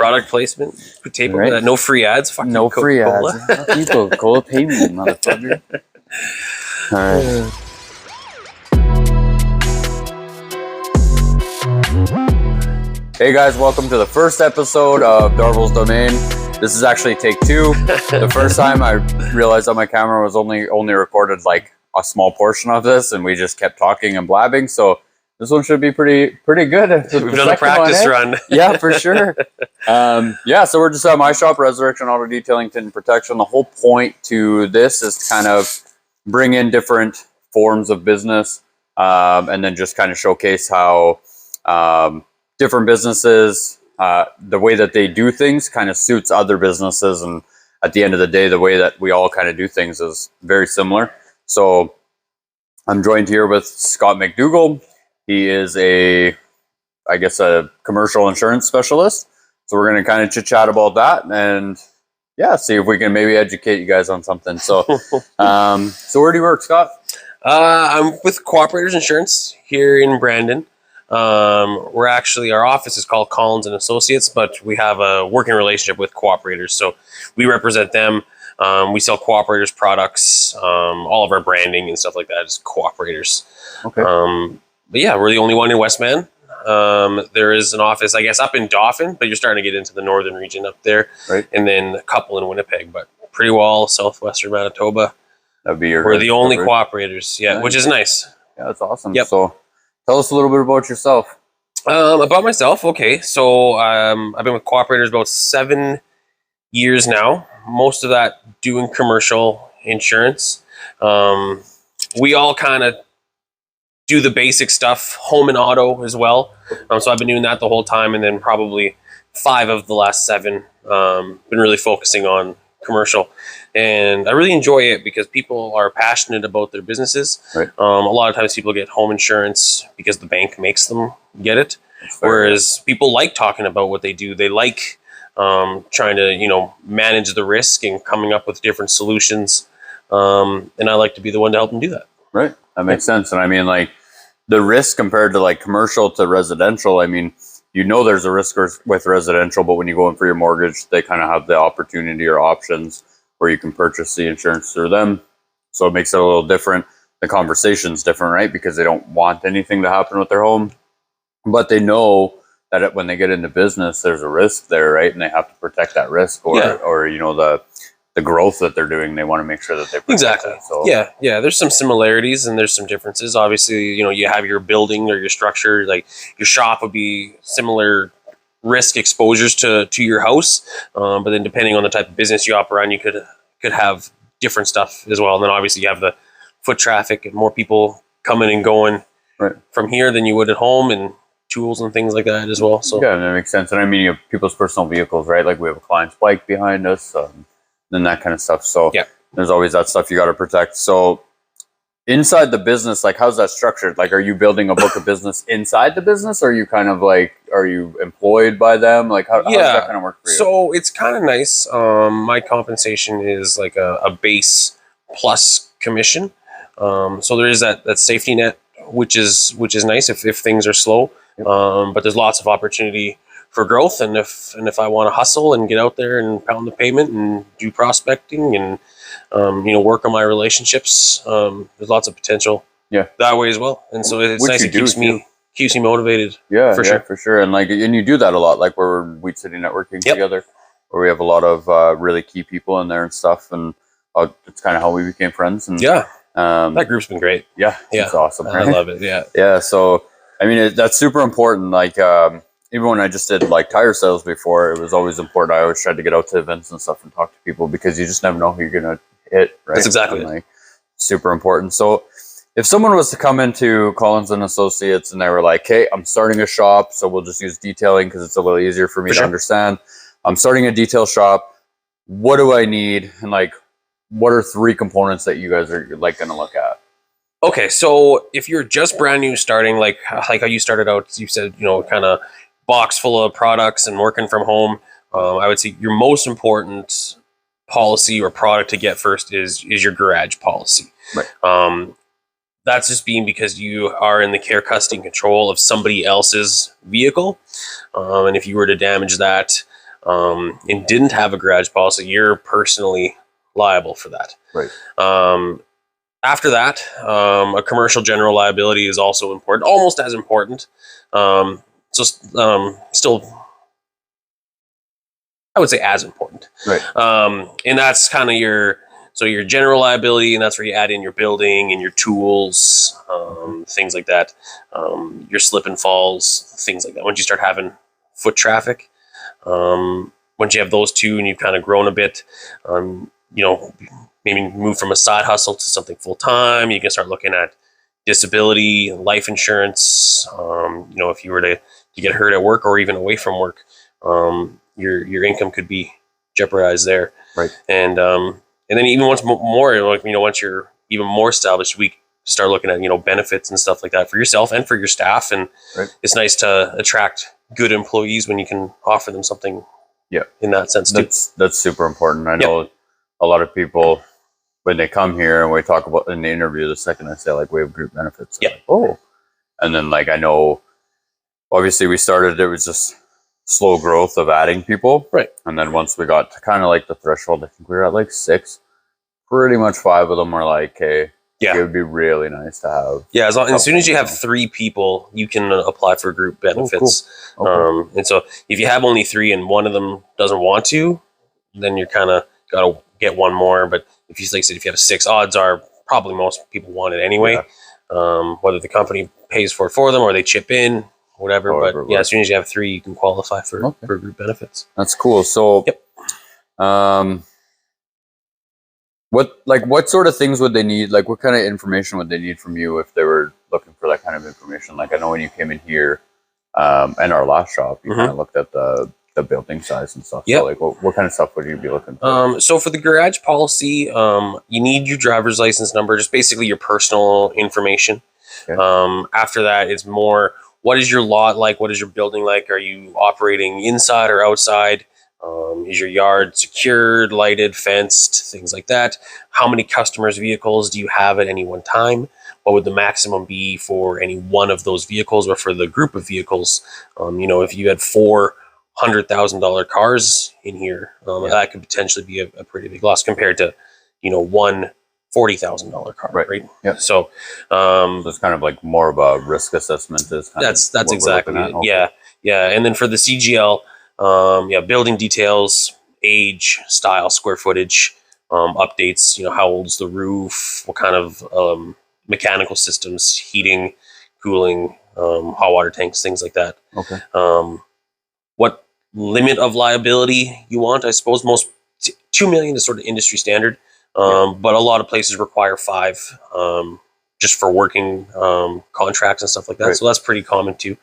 Product placement. Tape Right. that. No free ads. Fucking No free Coca-Cola. ads. Fuck you, Coca-Cola, pay me, motherfucker. All right. Hey guys, welcome to the first episode of Darvel's Domain. This is actually take 2. The first time I realized that my camera was only recorded like a small portion of this, and we just kept talking and blabbing. So this one should be pretty good. We've done a practice run. Yeah, for sure. Yeah, so we're just at my shop, Resurrection Auto Detailing, Tint and Protection. The whole point to this is to kind of bring in different forms of business, and then just kind of showcase how different businesses, the way that they do things kind of suits other businesses. And at the end of the day, the way that we all kind of do things is very similar. So I'm joined here with Scott McDougald. He is a commercial insurance specialist. So we're going to kind of chit chat about that and yeah, see if we can maybe educate you guys on something. So, so where do you work, Scott? I'm with Cooperators Insurance here in Brandon. Our office is called Collins and Associates, but we have a working relationship with Cooperators. So we represent them. We sell Cooperators products. All of our branding and stuff like that is Cooperators. Okay. But yeah, we're the only one in Westman. There is an office, I guess, up in Dauphin, but you're starting to get into the northern region up there. Right. And then a couple in Winnipeg, but pretty well southwestern Manitoba. That'd be your. We're the only coverage. Cooperators, yeah, Nice. Which is nice. Yeah, that's awesome. Yep. So tell us a little bit about yourself. About myself, okay. So I've been with Cooperators about 7 years now. Most of that doing commercial insurance. We all kind of do the basic stuff, home and auto as well. So I've been doing that the whole time, and then probably 5 of the last 7 been really focusing on commercial. And I really enjoy it because people are passionate about their businesses. Right. A lot of times people get home insurance because the bank makes them get it. Whereas people like talking about what they do. They like trying to, manage the risk and coming up with different solutions. And I like to be the one to help them do that. Right. That makes sense. And I mean, like the risk compared to like commercial to residential, I mean, there's a risk with residential, but when you go in for your mortgage, they kind of have the opportunity or options where you can purchase the insurance through them. So it makes it a little different. The conversation's different, right? Because they don't want anything to happen with their home, but they know that when they get into business, there's a risk there, right? And they have to protect that risk or the growth that they're doing. They want to make sure that they protect exactly. that. So Yeah. There's some similarities and there's some differences. Obviously, you have your building or your structure, like your shop would be similar risk exposures to your house. But then depending on the type of business you operate on, you could have different stuff as well. And then obviously you have the foot traffic and more people coming and going from here than you would at home, and tools and things like that as well. So yeah, that makes sense. And I mean, you have people's personal vehicles, right? Like we have a client's bike behind us, and that kind of stuff. So yeah, there's always that stuff you got to protect. So inside the business, like how's that structured? Like, are you building a book of business inside the business? Or are you kind of like, are you employed by them? Like how does that kind of work for you? So it's kind of nice. My compensation is like a base plus commission. So there is that safety net, which is nice if things are slow. But there's lots of opportunity for growth, and if I want to hustle and get out there and pound the pavement and do prospecting and work on my relationships, there's lots of potential that way as well. And so it's nice. It keeps me motivated. Yeah, for sure. For sure. And and you do that a lot, like we're Wheat City networking together, where we have a lot of really key people in there and stuff, and it's kind of how we became friends. And that group's been great. Yeah, it's awesome. Right? I love it. Yeah. So I mean, that's super important. Like even when I just did like tire sales before, it was always important. I always tried to get out to events and stuff and talk to people because you just never know who you're gonna hit. Right? That's exactly like super important. So if someone was to come into Collins and Associates and they were like, "Hey, I'm starting a shop, so we'll just use detailing because it's a little easier for me to understand. I'm starting a detail shop. What do I need? And like, what are 3 components that you guys are like going to look at?" Okay, so if you're just brand new starting, like how you started out, you said, kind of box full of products and working from home, I would say your most important policy or product to get first is your garage policy. Right. That's just being because you are in the care, custody, and control of somebody else's vehicle. And if you were to damage that, and didn't have a garage policy, you're personally liable for that. Right. After that, a commercial general liability is also important, almost as important. Still, I would say as important. Right. And that's kind of your general liability, and that's where you add in your building and your tools, things like that, your slip and falls, things like that. Once you start having foot traffic, once you have those two and you've kind of grown a bit, maybe move from a side hustle to something full time, you can start looking at disability, life insurance. If you were to get hurt at work or even away from work, your income could be jeopardized there. Right. And then even once you're even more established, we start looking at benefits and stuff like that for yourself and for your staff. And it's nice to attract good employees when you can offer them something. Yeah. In that sense too. That's super important. I know a lot of people, when they come here and we talk about in the interview, the second I say like we have group benefits, like, oh, and then like I know, obviously we started, it was just slow growth of adding people, right? And then once we got to kind of like the threshold, I think we were at like 6. Pretty much 5 of them were like, hey, it would be really nice to have. Yeah, as soon as you have 3 people, you can apply for group benefits. Oh, cool. Okay. And so if you have only 3 and one of them doesn't want to, then you're kind of got to get one more. But if you if you have 6, odds are probably most people want it anyway. Yeah. Whether the company pays for it for them or they chip in, whatever. But yeah, as soon as you have 3, you can qualify for group benefits. That's cool. So, what sort of things would they need? Like, what kind of information would they need from you if they were looking for that kind of information? Like, I know when you came in here, and our last shop, you kind of looked at the building size and stuff. So, like, what kind of stuff would you be looking for? So for the garage policy, you need your driver's license number, just basically your personal information. Okay. After that, it's more, what is your lot like? What is your building like? Are you operating inside or outside? Is your yard secured, lighted, fenced, things like that? How many customers' vehicles do you have at any one time? What would the maximum be for any one of those vehicles or for the group of vehicles? If you had 4 $100,000 cars in here, that could potentially be a pretty big loss compared to, one $40,000 car, right? Yeah. So, it's kind of like more of a risk assessment. That's exactly it. Okay. Yeah. And then for the CGL, building details, age, style, square footage, updates. How old's the roof? What kind of mechanical systems, heating, cooling, hot water tanks, things like that. Okay. What limit of liability you want? I suppose most $2 million is sort of industry standard, but a lot of places require 5, just for working contracts and stuff like that. Right. So that's pretty common too.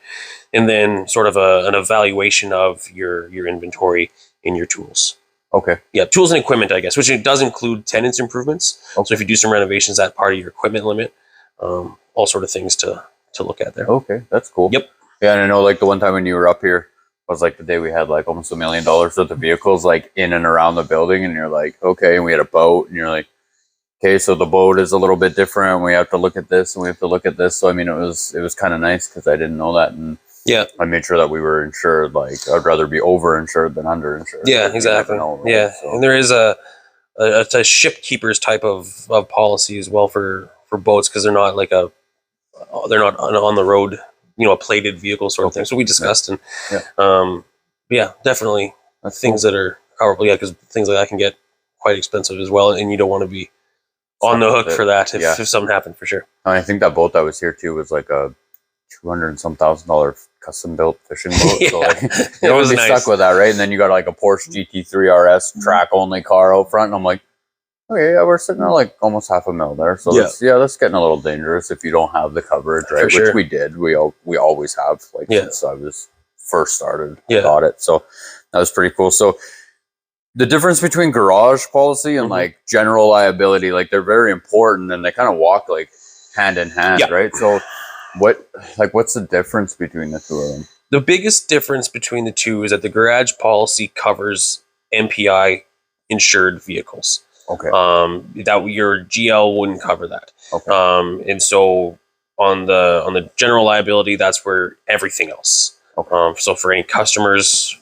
And then sort of an evaluation of your inventory and your tools. Okay. Yeah, tools and equipment, I guess, which it does include tenants improvements. Okay. So if you do some renovations, that part of your equipment limit, all sort of things to look at there. Okay, that's cool. Yep. Yeah, and I know like the one time when you were up here was like the day we had like almost $1 million worth of vehicles like in and around the building, and you're like, okay, and we had a boat, and you're like, okay, so the boat is a little bit different. We have to look at this and we have to look at this. So I mean, it was kind of nice because I didn't know that, and I made sure that we were insured. Like I'd rather be over-insured than under-insured. Yeah, exactly. Right? So. And there is a ship keepers type of policy as well for boats, because they're not like they're not on the road, a plated vehicle sort of thing. So we discussed and definitely that's things that are powerful. Yeah, because things like that can get quite expensive as well, and you don't want to be on the hook for that if something happened, for sure. I think that boat that was here too was like a $200 and some $1,000 custom built fishing boat. So like, you don't want to be stuck with that, right? And then you got like a Porsche GT3 RS track only car out front, and I'm like, okay, we're sitting at like almost $500,000 there. So that's getting a little dangerous if you don't have the coverage, right? Which we did. We always have, like since I was first started, got it. So that was pretty cool. So the difference between garage policy and like general liability, like they're very important, and they kind of walk like hand in hand, right? So what's the difference between the two of them? The biggest difference between the two is that the garage policy covers MPI insured vehicles. Okay. That your GL wouldn't cover that. Okay. And so on the general liability, that's where everything else. Okay. So for any customers,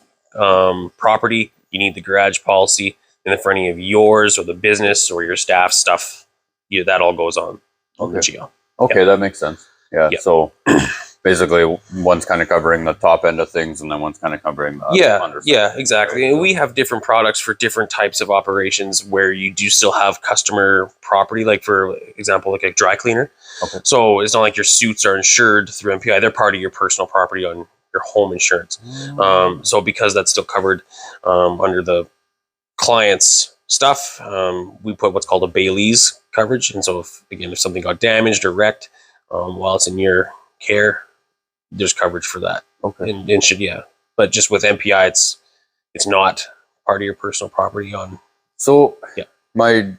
property, you need the garage policy. And then for any of yours or the business or your staff stuff, that all goes on the GL. Okay, that makes sense. Yeah. Yeah. So basically, one's kind of covering the top end of things, and then one's kind of covering the under. Yeah, exactly. And we have different products for different types of operations where you do still have customer property, like for example, like a dry cleaner. Okay. So it's not like your suits are insured through MPI; they're part of your personal property on your home insurance. So because that's still covered under the client's stuff, we put what's called a Bailey's coverage. And so if something got damaged or wrecked while it's in your care, there's coverage for that. Okay. And but just with MPI, it's not part of your personal property on. So my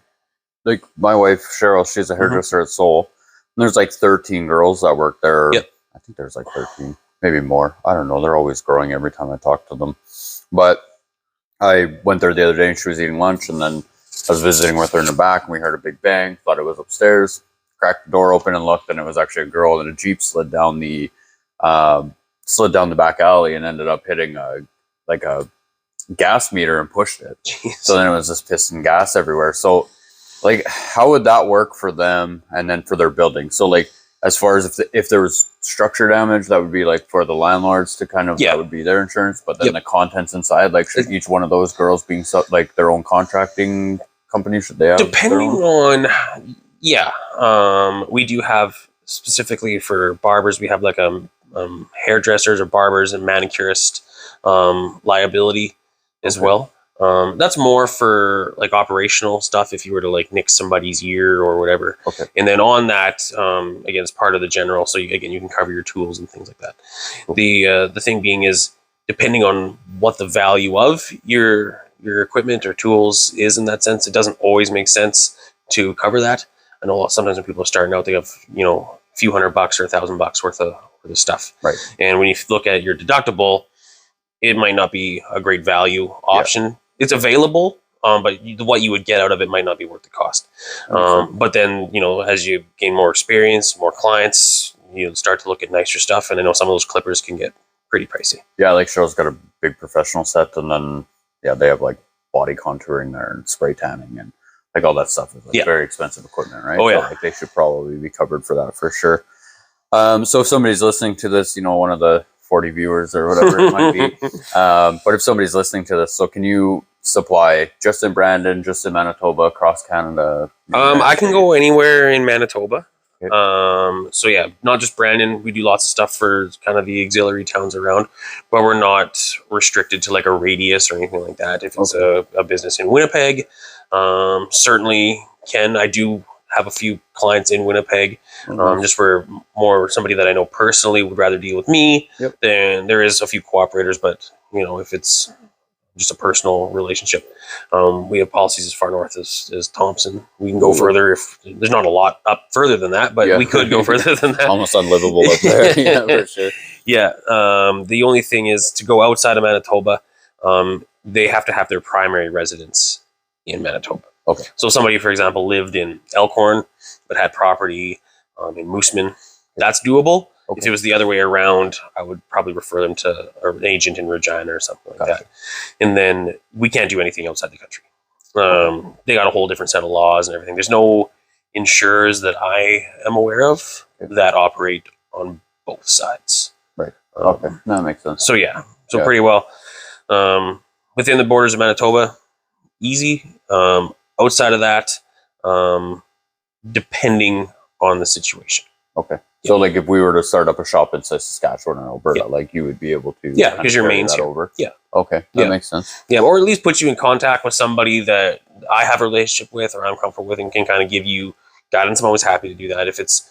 wife Cheryl, she's a hairdresser at Seoul, and there's like 13 girls that work there. Yep. I think there's like 13, maybe more. I don't know. They're always growing every time I talk to them. But I went there the other day and she was eating lunch, and then I was visiting with her in the back, and we heard a big bang, thought it was upstairs, cracked the door open and looked, and it was actually a girl in a Jeep slid down the back alley and ended up hitting a gas meter and pushed it. Jeez. So then it was just pissing gas everywhere. So like, how would that work for them and then for their building? So like, as far as if there was structure damage, that would be like for the landlords to kind of, that would be their insurance. But then the contents inside, like should each one of those girls being like their own contracting company, should they have depending on, we do have specifically for barbers, we have like hairdressers or barbers and manicurists liability as well. That's more for like operational stuff if you were to like nick somebody's ear or whatever. Okay. And then on that, again, it's part of the general. So you can cover your tools and things like that. Cool. The thing being is, depending on what the value of your equipment or tools is in that sense, it doesn't always make sense to cover that. I know sometimes when people are starting out, they have, a few $100 or $1,000 worth of stuff. Right. And when you look at your deductible, it might not be a great value option. Yeah. It's available, but what you would get out of it might not be worth the cost. But then, as you gain more experience, more clients, you start to look at nicer stuff. And I know some of those clippers can get pretty pricey. Yeah, like Cheryl's got a big professional set, and then they have like body contouring there and spray tanning and like all that stuff is like very expensive equipment, right? Oh yeah, so, like they should probably be covered for that for sure. So if somebody's listening to this, one of the 40 viewers or whatever it might be, but if somebody's listening to this, so can you supply just in Brandon, just in Manitoba, across Canada? I can go anywhere in Manitoba. Okay. So yeah, not just Brandon. We do lots of stuff for kind of the auxiliary towns around, but we're not restricted to like a radius or anything like that. If it's a business in Winnipeg, certainly can. I do have a few clients in Winnipeg, just for more somebody that I know personally would rather deal with me. Then there is a few cooperators, but if it's just a personal relationship, we have policies as far north as Thompson. We can go further if there's not a lot up further than that, but we could go further than that. Almost unlivable up there. Yeah, for sure. Yeah. The only thing is to go outside of Manitoba, they have to have their primary residence in Manitoba. Okay. So somebody, for example, lived in Elkhorn but had property in Mooseman, that's doable. Okay. If it was the other way around, I would probably refer them to an agent in Regina or something like that. And then we can't do anything outside the country. They got a whole different set of laws and everything. There's no insurers that I am aware of that operate on both sides. Right. Okay. That makes sense. So pretty well. Within the borders of Manitoba, easy. Outside of that, depending on the situation. Okay. So like if we were to start up a shop in Saskatchewan or Alberta, like you would be able to because your main's here. Over. Yeah. Okay. That makes sense. Yeah, or at least put you in contact with somebody that I have a relationship with or I'm comfortable with and can kind of give you guidance. I'm always happy to do that. If it's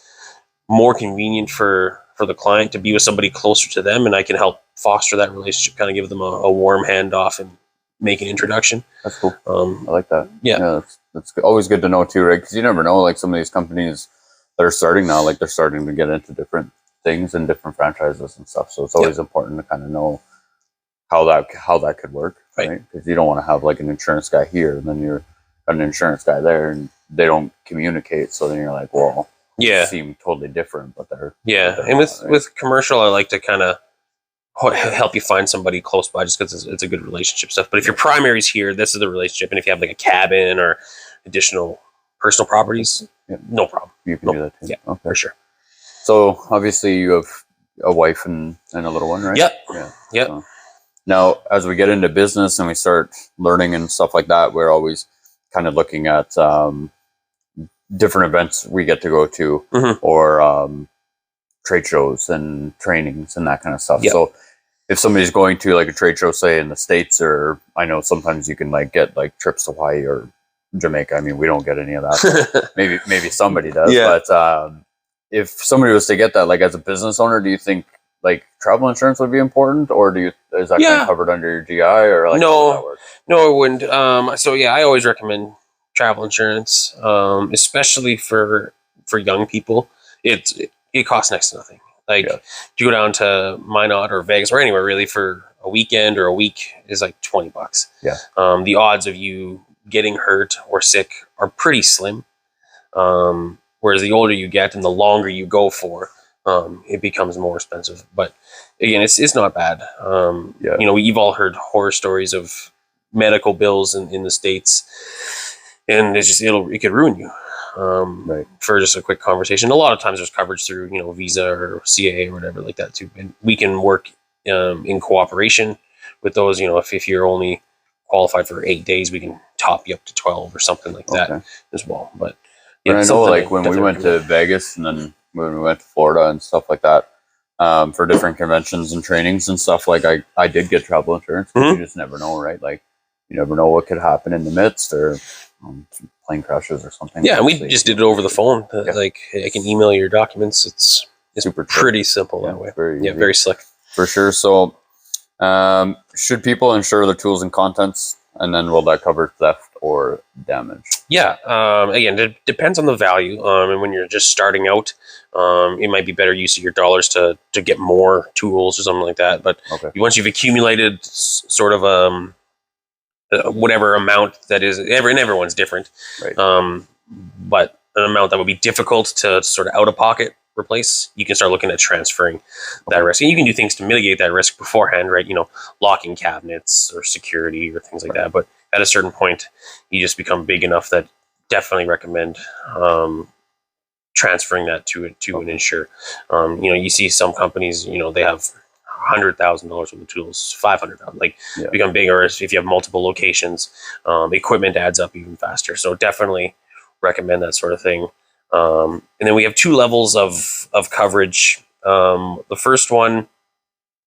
more convenient for the client to be with somebody closer to them and I can help foster that relationship, kind of give them a warm handoff and make an introduction. That's cool. I like that. Yeah, that's always good to know too, right? Because you never know, like some of these companies that are starting now, like they're starting to get into different things and different franchises and stuff. So it's always important to kind of know how that could work, right? Because you don't want to have like an insurance guy here and then you're got an insurance guy there and they don't communicate. So then you're like, well, they seem totally different, but they're and with commercial, I like to kind of help you find somebody close by just because it's a good relationship stuff. But if your primary's here, this is the relationship. And if you have like a cabin or additional personal properties, no problem. You can do that too. Yeah, okay. for sure. So obviously you have a wife and a little one, right? Yep. Yeah. Yep. So now, as we get into business and we start learning and stuff like that, we're always kind of looking at different events we get to go to, or trade shows and trainings and that kind of stuff. Yep. So if somebody's going to like a trade show, say in the States, or I know sometimes you can like get like trips to Hawaii or Jamaica. I mean, we don't get any of that. maybe somebody does. Yeah. But if somebody was to get that, like as a business owner, do you think like travel insurance would be important, or is that kind of covered under your GI, or like how does that work? No, it wouldn't. So yeah, I always recommend travel insurance, especially for young people. It costs next to nothing. Like if you go down to Minot or Vegas or anywhere really for a weekend or a week is like $20. Yeah. The odds of you getting hurt or sick are pretty slim. Whereas the older you get and the longer you go for, it becomes more expensive. But again, it's not bad. You know, we've all heard horror stories of medical bills in the States, and it could ruin you. For just a quick conversation. A lot of times there's coverage through, you know, Visa or CAA or whatever like that too. And we can work in cooperation with those. You know, if you're only qualified for 8 days, we can top you up to 12 or something like that as well. But I know, like when we went to Vegas and then when we went to Florida and stuff like that, for different conventions and trainings and stuff, like I did get travel insurance. You just never know, right? Like you never know what could happen in the midst, or plane crashes or something. Yeah, and we just did it over the phone. Like I can email your documents. It's super pretty simple that way. Very slick. For sure. So should people insure their tools and contents, and then will that cover theft or damage? Yeah. Again, it depends on the value. And when you're just starting out, it might be better use of your dollars to get more tools or something like that. But once you've accumulated sort of whatever amount that is, and everyone's different, but an amount that would be difficult to sort of out of pocket replace, you can start looking at transferring that risk. And you can do things to mitigate that risk beforehand, right? You know, locking cabinets or security or things like that. But at a certain point, you just become big enough that definitely recommend transferring that to an insurer. You know, you see some companies, you know, they have $100,000 worth of tools, $500,000, like become bigger. If you have multiple locations, equipment adds up even faster. So definitely recommend that sort of thing. And then we have 2 levels of coverage. The first one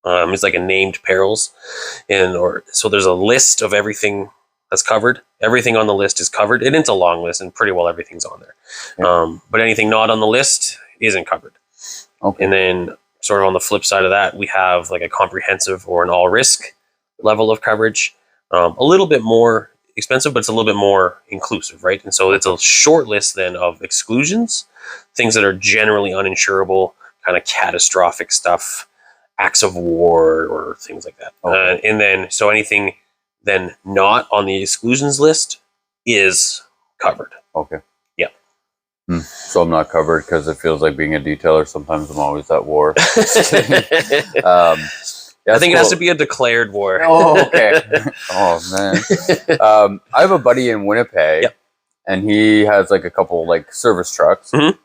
is like a named perils, so there's a list of everything that's covered. Everything on the list is covered, and it's a long list, and pretty well everything's on there. But anything not on the list isn't covered. And then sort of on the flip side of that, we have like a comprehensive or an all risk level of coverage. A little bit more expensive, but it's a little bit more inclusive, right? And so it's a short list then of exclusions, things that are generally uninsurable, kind of catastrophic stuff, acts of war or things like that. And then, so anything then not on the exclusions list is covered. So I'm not covered because it feels like being a detailer. Sometimes I'm always at war. I think it has to be a declared war. Oh, okay. Oh, man. I have a buddy in Winnipeg, and he has like a couple like service trucks, and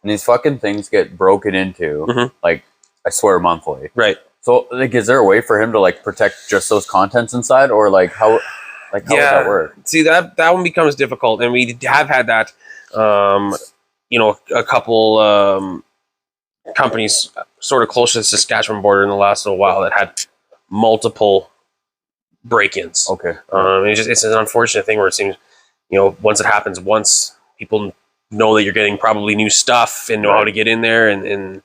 these fucking things get broken into, like I swear monthly. Right. So like, is there a way for him to like protect just those contents inside, or like how would that work? See, that one becomes difficult, and we have had that. You know, a couple companies sort of close to the Saskatchewan border in the last little while that had multiple break-ins. It's an unfortunate thing where it seems, you know, once it happens once, people know that you're getting probably new stuff and know how to get in there and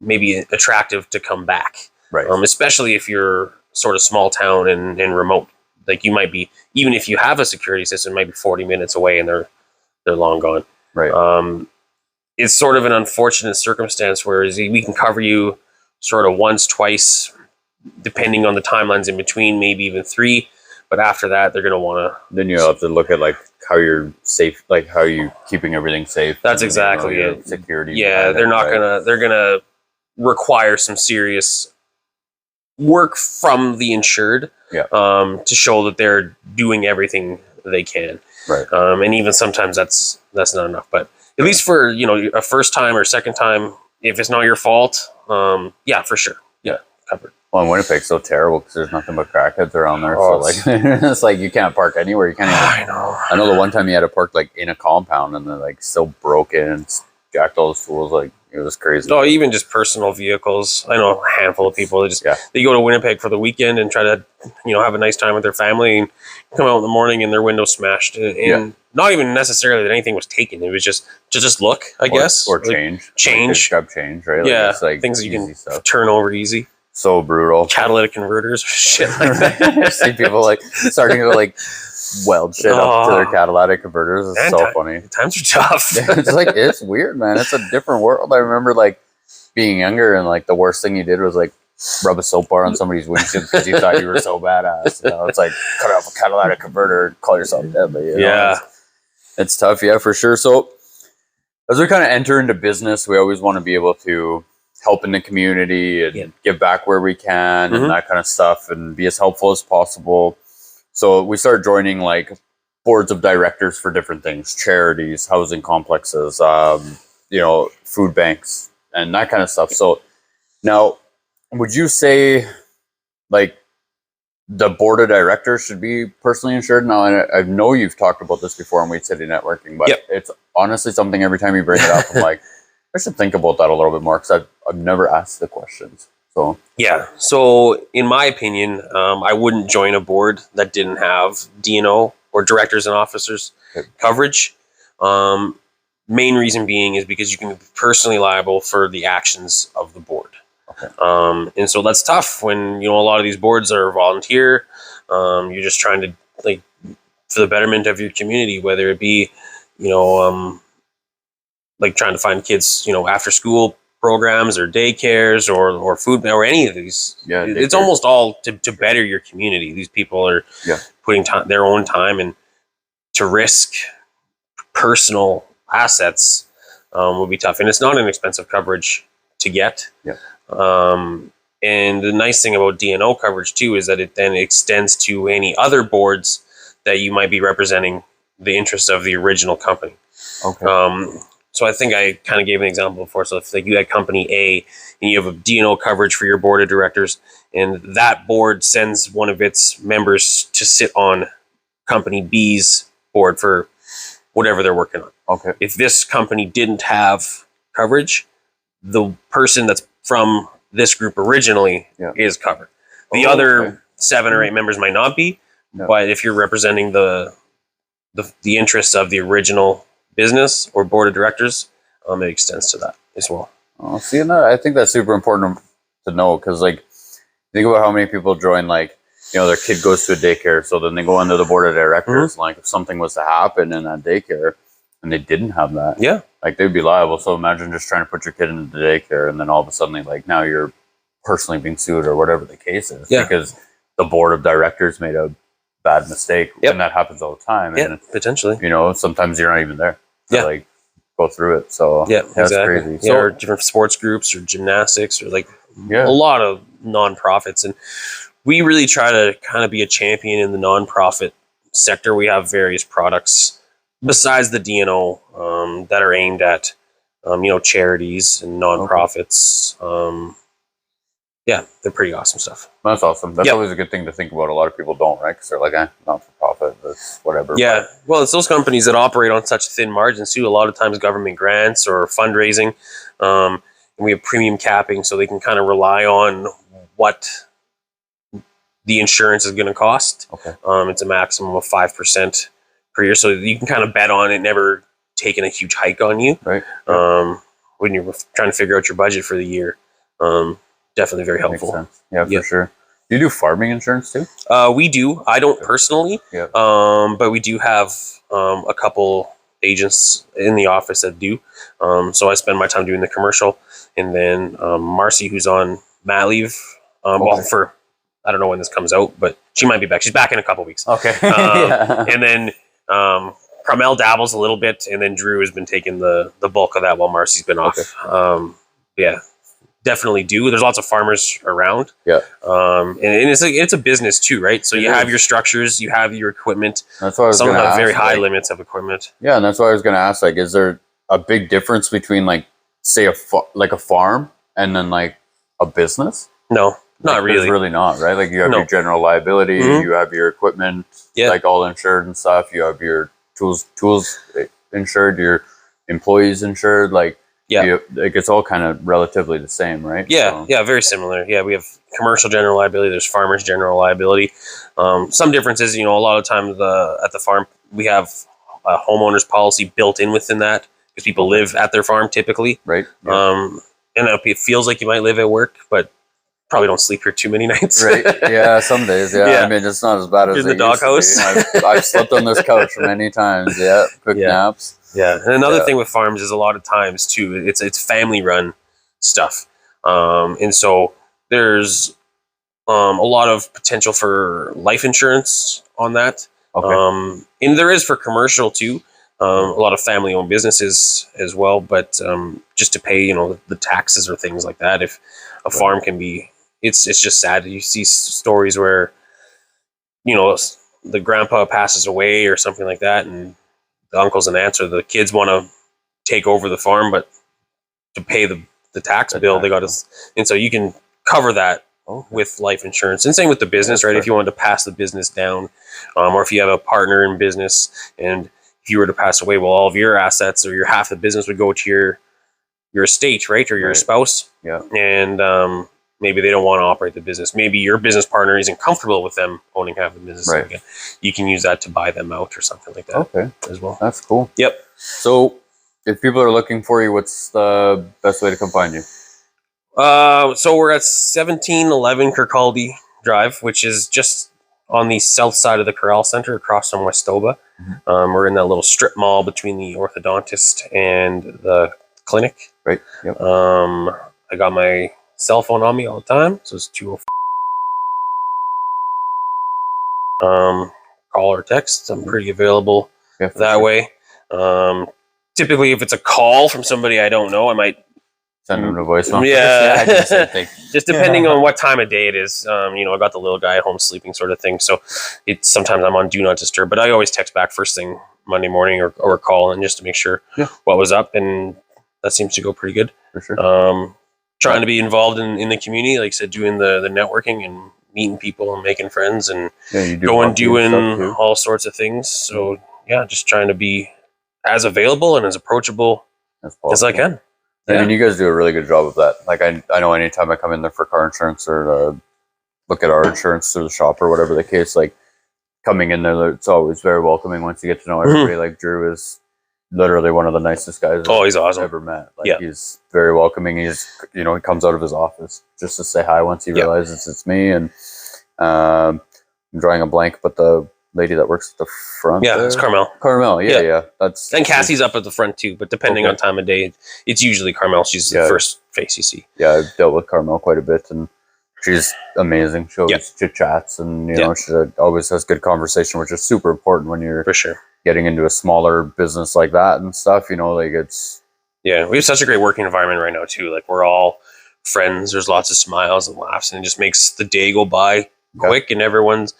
maybe attractive to come back. Especially if you're sort of small town and remote. Like you might be, even if you have a security system, it might be 40 minutes away and they're long gone. It's sort of an unfortunate circumstance where we can cover you sort of once, twice, depending on the timelines in between, maybe even 3. But after that, they're going to want to. Then you'll have to look at like how you're safe, like how you keeping everything safe. That's exactly it. Security. Yeah, they're not gonna. They're gonna require some serious, work from the insured, Yeah. to show that they're doing everything they can. Right. And even sometimes that's not enough. But at least for, you know, a first time or second time, if it's not your fault, yeah, for sure. Yeah, covered. Well, in Winnipeg's so terrible because there's nothing but crackheads around there. Oh, so like, it's like you can't park anywhere. You can't even. I know the one time you had to park like in a compound and they're like so broken and jacked all the fools. Like it was crazy. No, even just personal vehicles. I know a handful of people that just they go to Winnipeg for the weekend and try to, you know, have a nice time with their family and come out in the morning and their window smashed. And not even necessarily that anything was taken. It was just to just look, I guess, or change. Change. Like, grab change, right? Yeah, like, it's like things that you can turn over easy. So brutal. Catalytic converters, shit like that. See people like starting to like weld shit up to their catalytic converters. It's so funny. Times are tough. It's like, it's weird, man. It's a different world. I remember like being younger and like the worst thing you did was like rub a soap bar on somebody's windshield because you thought you were so badass. You know, it's like cut off a catalytic converter and call yourself deadly. You know? It's tough. Yeah, for sure. So as we kind of enter into business, we always want to be able to help in the community and give back where we can and that kind of stuff and be as helpful as possible. So we started joining like boards of directors for different things, charities, housing complexes, you know, food banks and that kind of stuff. So now, would you say like the board of directors should be personally insured? Now, and I know you've talked about this before in Weed City Networking, but it's honestly something every time you bring it up, I'm like, I should think about that a little bit more because I've never asked the questions. So yeah. So in my opinion, I wouldn't join a board that didn't have D&O or directors and officers coverage. Main reason being is because you can be personally liable for the actions of the board. And so that's tough when, you know, a lot of these boards are volunteer. You're just trying to, like, for the betterment of your community, whether it be, you know, like trying to find kids, you know, after school programs or daycares or food or any of these. Yeah, it's almost all to better your community. These people are putting their own time and to risk personal assets would be tough. And it's not an expensive coverage to get. And the nice thing about D&O coverage too is that it then extends to any other boards that you might be representing the interests of the original company. So I think I kind of gave an example before. So if like you had company A and you have a D&O coverage for your board of directors, and that board sends one of its members to sit on company B's board for whatever they're working on. If this company didn't have coverage, the person that's from this group originally is covered. The other 7 or 8 members might not be, but if you're representing the interests of the original business or board of directors, it extends to that as well. See, and I think that's super important to know because, like, think about how many people join, like, you know, their kid goes to a daycare, so then they go under the board of directors. Like, if something was to happen in that daycare and they didn't have that, like, they'd be liable. So imagine just trying to put your kid into the daycare and then all of a sudden, like, now you're personally being sued or whatever the case is because the board of directors made a bad mistake. And that happens all the time. And potentially, you know, sometimes you're not even there to like go through it. So that's crazy. So, or different sports groups or gymnastics or like a lot of nonprofits. And we really try to kind of be a champion in the nonprofit sector. We have various products besides the D&O that are aimed at, you know, charities and nonprofits. They're pretty awesome stuff. That's awesome. That's always a good thing to think about. A lot of people don't, right? Because they're like, not for profit, that's whatever. Yeah. Well, it's those companies that operate on such thin margins too. A lot of times government grants or fundraising. And we have premium capping so they can kind of rely on what the insurance is going to cost. It's a maximum of 5% per year. So you can kind of bet on it never taking a huge hike on you. When you're trying to figure out your budget for the year. Definitely very helpful. Yeah, for sure. Do you do farming insurance too? We do. I don't personally, but we do have a couple agents in the office that do. So I spend my time doing the commercial, and then Marcy, who's on mat leave, well, for I don't know when this comes out, but she might be back. She's back in a couple weeks. And then Carmel dabbles a little bit, and then Drew has been taking the bulk of that while Marcy's been off. definitely do. There's lots of farmers around. Yeah. And it's a business too, right? So you have your structures, you have your equipment. That's what I was Some going to have ask. very high limits of equipment. Yeah, and that's what I was going to ask. Like, is there a big difference between, like, say, a farm and then, like, a business? No, not really. There's really not, right? Like, you have your general liability, you have your equipment, like, all insured and stuff. You have your tools insured, your employees insured, like, like it's all kind of relatively the same, right? Yeah, very similar. Yeah, we have commercial general liability. There's farmers general liability. Some differences, a lot of times at the farm we have a homeowner's policy built in within that because people live at their farm typically, right? And it feels like you might live at work, but probably don't sleep here too many nights. Right? Yeah, some days. Yeah, I mean, it's not as bad as in the doghouse. I've slept on this couch many times. Yeah, quick naps. Yeah, and another thing with farms is a lot of times too, it's family run stuff, and so there's a lot of potential for life insurance on that. Okay. And there is for commercial too, a lot of family owned businesses as well, but just to pay the taxes or things like that. If a farm can be, it's just sad. You see stories where the grandpa passes away or something like that, and the uncles and aunts or the kids want to take over the farm, but to pay the tax bill, they got to, and so you can cover that with life insurance. And same with the business, right? If you wanted to pass the business down, or if you have a partner in business, and if you were to pass away, well, all of your assets or your half the business would go to your estate, right, or your spouse. Yeah, and maybe they don't want to operate the business. Maybe your business partner isn't comfortable with them owning half the business. Right. Again, you can use that to buy them out or something like that. Okay, as well. That's cool. Yep. So, if people are looking for you, what's the best way to come find you? So we're at 1711 Kirkcaldy Drive, which is just on the south side of the Corral Center, across from Westoba. Mm-hmm. We're in that little strip mall between the orthodontist and the clinic. Right. Yep. I got my cell phone on me all the time, so it's 204. Call or text. I'm pretty available that way. Typically, if it's a call from somebody I don't know, I might send them a voicemail. Yeah, just depending on what time of day it is. I got the little guy at home sleeping, sort of thing. So sometimes I'm on do not disturb, but I always text back first thing Monday morning or call, and just to make sure what was up, and that seems to go pretty good. For sure. Trying to be involved in the community, like I said, doing the networking and meeting people and making friends and doing all sorts of things. So just trying to be as available and as approachable as I can. I mean, you guys do a really good job of that. Like, I know anytime I come in there for car insurance or look at our insurance through the shop or whatever the case, like coming in there, it's always very welcoming once you get to know everybody. Like, Drew is literally one of the nicest guys he's awesome. I've ever met. Like, he's very welcoming. He's, he comes out of his office just to say hi once he realizes it's me. And I'm drawing a blank, but the lady that works at the front. Yeah, it's Carmel. Carmel, yeah. And Cassie's up at the front too, but depending on time of day, it's usually Carmel. She's the first face you see. Yeah, I've dealt with Carmel quite a bit, and she's amazing. She always chit chats, and she always has good conversation, which is super important when you're for sure getting into a smaller business like that and stuff. Like it's we have such a great working environment right now too. Like, we're all friends. There's lots of smiles and laughs, and it just makes the day go by quick, and everyone's.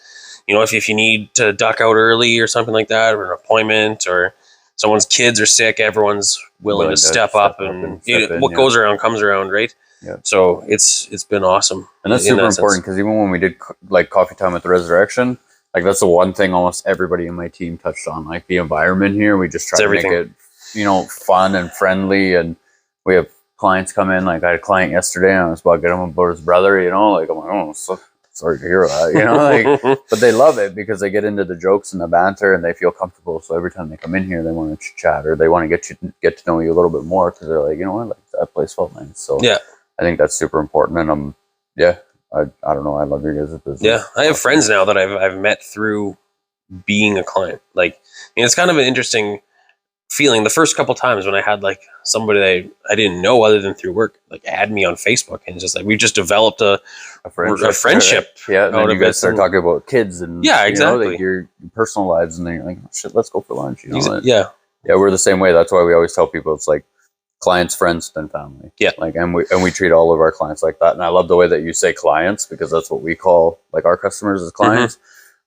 If you need to duck out early or something like that, or an appointment, or someone's kids are sick, everyone's willing to step up and what goes around comes around, right? Yeah. So it's been awesome. And that's super important, because even when we did like coffee time at the Resurrection, like that's the one thing almost everybody in my team touched on, like the environment here. We just try to make it, fun and friendly. And we have clients come in. Like, I had a client yesterday, and I was about to get him about his brother, like, I'm like, oh, so sorry to hear that, but they love it because they get into the jokes and the banter, and they feel comfortable. So every time they come in here, they want to chat, or they want to get to know you a little bit more, because they're like, what, like, that place felt nice. So I think that's super important. And I don't know, I love your guys' business. Yeah, I have friends now that I've met through being a client. Like, it's kind of an interesting feeling. The first couple times when I had like somebody that I didn't know other than through work, like, add me on Facebook, and just like we've just developed a friendship. Right? Yeah, and then you guys start talking about kids and exactly, like your personal lives, and then you're like, oh, shit, let's go for lunch. Yeah, we're the same way. That's why we always tell people, it's like clients, friends, then family. Yeah. Like, and we treat all of our clients like that. And I love the way that you say clients, because that's what we call like our customers as clients.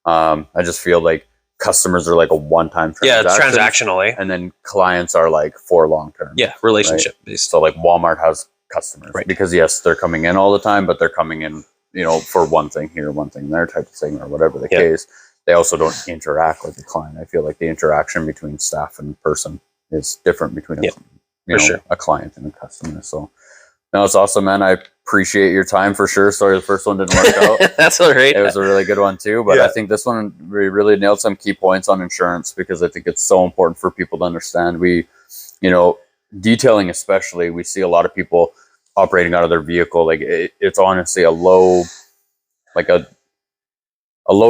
I just feel like customers are like a one-time transaction. Yeah, it's transactional, eh? And then clients are like for long-term. Yeah, relationship based. So like Walmart has customers, Right. because yes, they're coming in all the time, but they're coming in, you know, for one thing here, one thing there type of thing, or whatever the case. They also don't interact with the client. I feel like the interaction between staff and person is different between a client and a customer. So no, it's awesome, man. I appreciate your time for sure. Sorry, the first one didn't work out. That's all right. It was a really good one too, but I think this one we really nailed some key points on insurance, because I think it's so important for people to understand. We, you know, detailing especially, we see a lot of people operating out of their vehicle. Like it's honestly a low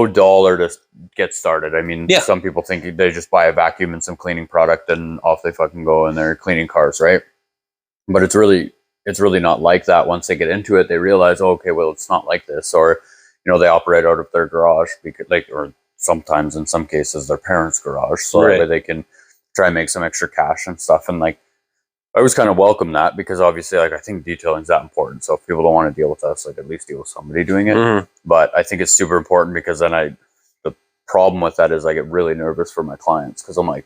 dollar to get started. I mean, some people think they just buy a vacuum and some cleaning product and off they fucking go and they're cleaning cars, right? But it's really not like that. Once they get into it, they realize, oh, okay, well, it's not like this. Or, you know, they operate out of their garage, because or sometimes in some cases their parents' garage, so that way they can try and make some extra cash and stuff. And like, I always kind of welcome that, because obviously, like, I think detailing is that important. So if people don't want to deal with us, like, at least deal with somebody doing it. But I think it's super important, because then the problem with that is I get really nervous for my clients, because I'm like,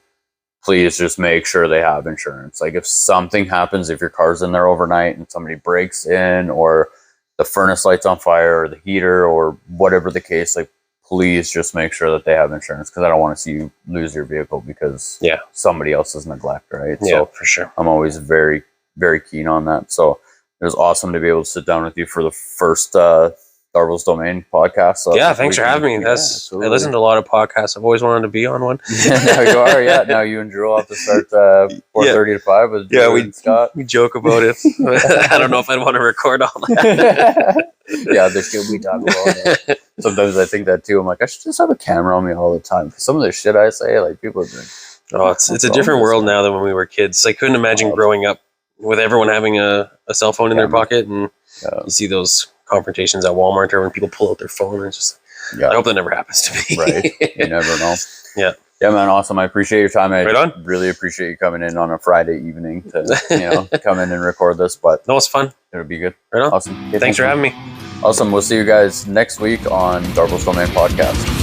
please just make sure they have insurance. Like if something happens, if your car's in there overnight and somebody breaks in, or the furnace light's on fire, or the heater, or whatever the case, like, please just make sure that they have insurance, because I don't want to see you lose your vehicle because somebody else's neglect, right? Yeah, so for sure. I'm always very, very keen on that. So it was awesome to be able to sit down with you for the first Darville's Domain podcast. So yeah, thanks for having me. I listened to a lot of podcasts. I've always wanted to be on one. Now you are, Now you and Drew will have to start 4:30 to 5 with Drew and Scott. We joke about it. I don't know if I'd want to record all that. There's still we talk about it. Sometimes I think that too. I'm like, I should just have a camera on me all the time. Some of the shit I say, like, people are like, oh, it's a different world now than when we were kids. I couldn't imagine growing up with everyone having a cell phone in their pocket, and you see those confrontations at Walmart, or when people pull out their phone, and it's just, I hope that never happens to me. Right. You never know. Yeah, man, awesome. I appreciate your time. I really appreciate you coming in on a Friday evening to come in and record this. But no, it's fun. It'll be good. Right on. Awesome. Thanks for having me. Awesome. We'll see you guys next week on Darville's Domain Podcast.